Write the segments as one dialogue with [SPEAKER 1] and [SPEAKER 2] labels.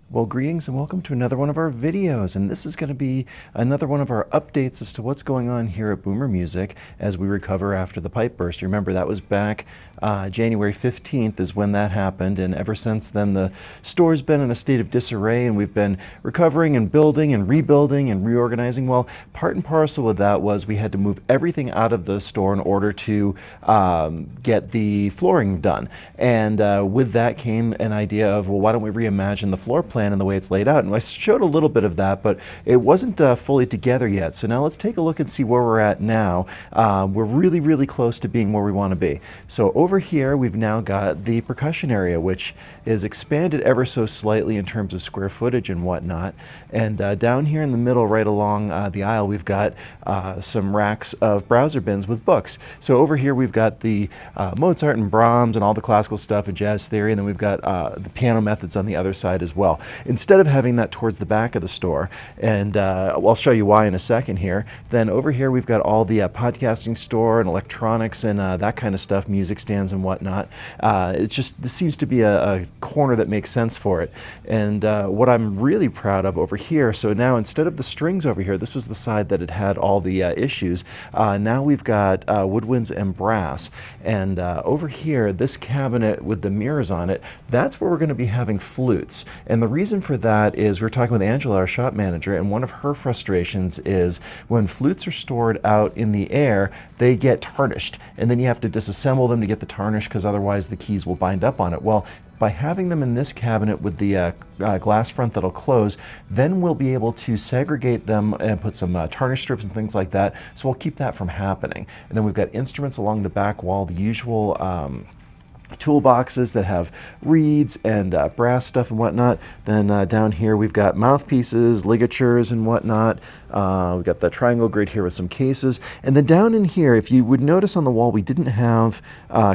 [SPEAKER 1] Well, greetings and welcome to another one of our videos. And this is going to be another one of our updates as to what's going on here at Boomer Music as we recover after the pipe burst. You remember that was back January 15th is when that happened. And ever since then, the store's been in a state of disarray and we've been recovering and building and rebuilding and reorganizing. Well, part and parcel with that was we had to move everything out of the store in order to get the flooring done. And with that came an idea of, well, why don't we reimagine the floor plan and the way it's laid out? And I showed a little bit of that, but it wasn't fully together yet. So now let's take a look and see where we're at now. We're really, really close to being where we want to be. So over here, we've now got the percussion area, which is expanded ever so slightly in terms of square footage and whatnot. And down here in the middle, right along the aisle, we've got some racks of browser bins with books. So over here, we've got the Mozart and Brahms and all the classical stuff and jazz theory, and then we've got the piano methods on the other side as well. Instead of having that towards the back of the store, and I'll show you why in a second here, then over here we've got all the podcasting store and electronics and that kind of stuff, music stands and whatnot. This seems to be a corner that makes sense for it. And what I'm really proud of over here, so now instead of the strings over here, this was the side that had all the issues, now we've got woodwinds and brass. And over here, this cabinet with the mirrors on it, that's where we're going to be having flutes. And the reason for that is we were talking with Angela, our shop manager, and one of her frustrations is when flutes are stored out in the air, they get tarnished. And then you have to disassemble them to get the tarnish because otherwise the keys will bind up on it. Well, by having them in this cabinet with the glass front that'll close, then we'll be able to segregate them and put some tarnish strips and things like that. So we'll keep that from happening. And then we've got instruments along the back wall, the usual toolboxes that have reeds and brass stuff and whatnot. Then down here we've got mouthpieces, ligatures and whatnot. We've got the triangle grid here with some cases. And then down in here, if you would notice on the wall, we didn't have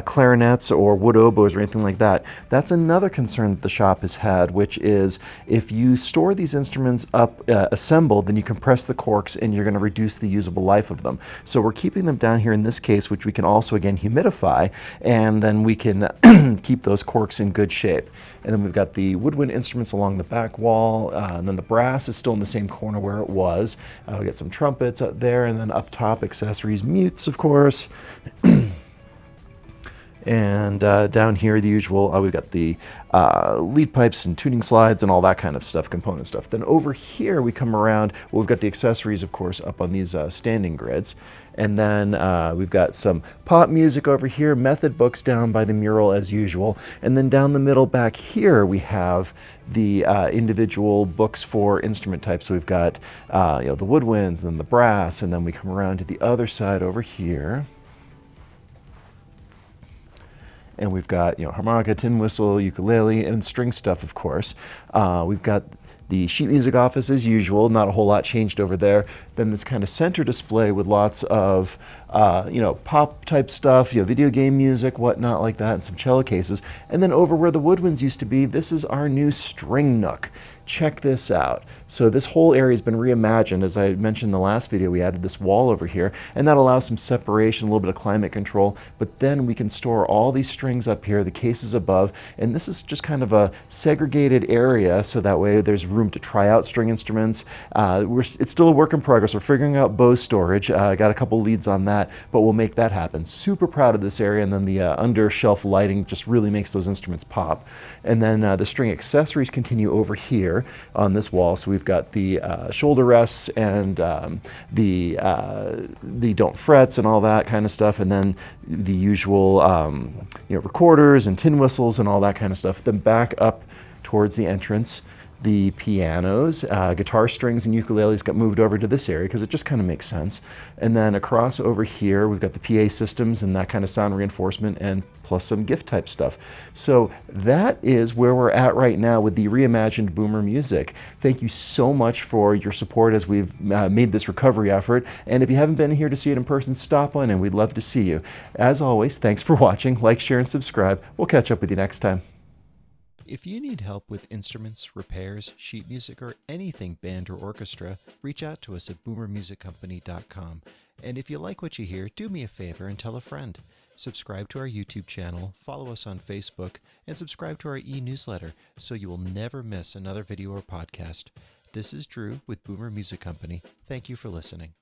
[SPEAKER 1] clarinets or wood oboes or anything like that. That's another concern that the shop has had, which is if you store these instruments up assembled, then you compress the corks and you're going to reduce the usable life of them. So we're keeping them down here in this case, which we can also again humidify, and then we can keep those corks in good shape. And then we've got the woodwind instruments along the back wall, and then the brass is still in the same corner where it was. We got some trumpets up there, and then up top accessories, mutes of course. And down here, the usual, we've got the lead pipes and tuning slides and all that kind of stuff, component stuff. Then over here, we come around, well, we've got the accessories, of course, up on these standing grids. And then we've got some pop music over here, method books down by the mural as usual. And then down the middle back here, we have the individual books for instrument types. So we've got the woodwinds, and then the brass, and then we come around to the other side over here. And we've got harmonica, tin whistle, ukulele, and string stuff, of course. We've got the sheet music office as usual, not a whole lot changed over there. Then this kind of center display with lots of pop type stuff, video game music, whatnot like that, and some cello cases. And then over where the woodwinds used to be, this is our new string nook. Check this out. So this whole area has been reimagined. As I mentioned in the last video, we added this wall over here, and that allows some separation, a little bit of climate control, but then we can store all these strings up here, the cases above, and this is just kind of a segregated area, so that way there's room to try out string instruments. It's still a work in progress. We're figuring out bow storage. Got a couple leads on that, but we'll make that happen. Super proud of this area, and then the under shelf lighting just really makes those instruments pop. And then the string accessories continue over here on this wall. So we've got the shoulder rests and the don't frets and all that kind of stuff, and then the usual recorders and tin whistles and all that kind of stuff. Then back up towards the entrance, the pianos, guitar strings, and ukuleles got moved over to this area because it just kind of makes sense. And then across over here, we've got the PA systems and that kind of sound reinforcement, and plus some gift type stuff. So that is where we're at right now with the reimagined Boomer Music. Thank you so much for your support as we've made this recovery effort. And if you haven't been here to see it in person, stop on in. We'd love to see you. As always, thanks for watching. Like, share, and subscribe. We'll catch up with you next time.
[SPEAKER 2] If you need help with instruments, repairs, sheet music, or anything band or orchestra, reach out to us at boomermusiccompany.com. And if you like what you hear, do me a favor and tell a friend. Subscribe to our YouTube channel, follow us on Facebook, and subscribe to our e-newsletter so you will never miss another video or podcast. This is Drew with Boomer Music Company. Thank you for listening.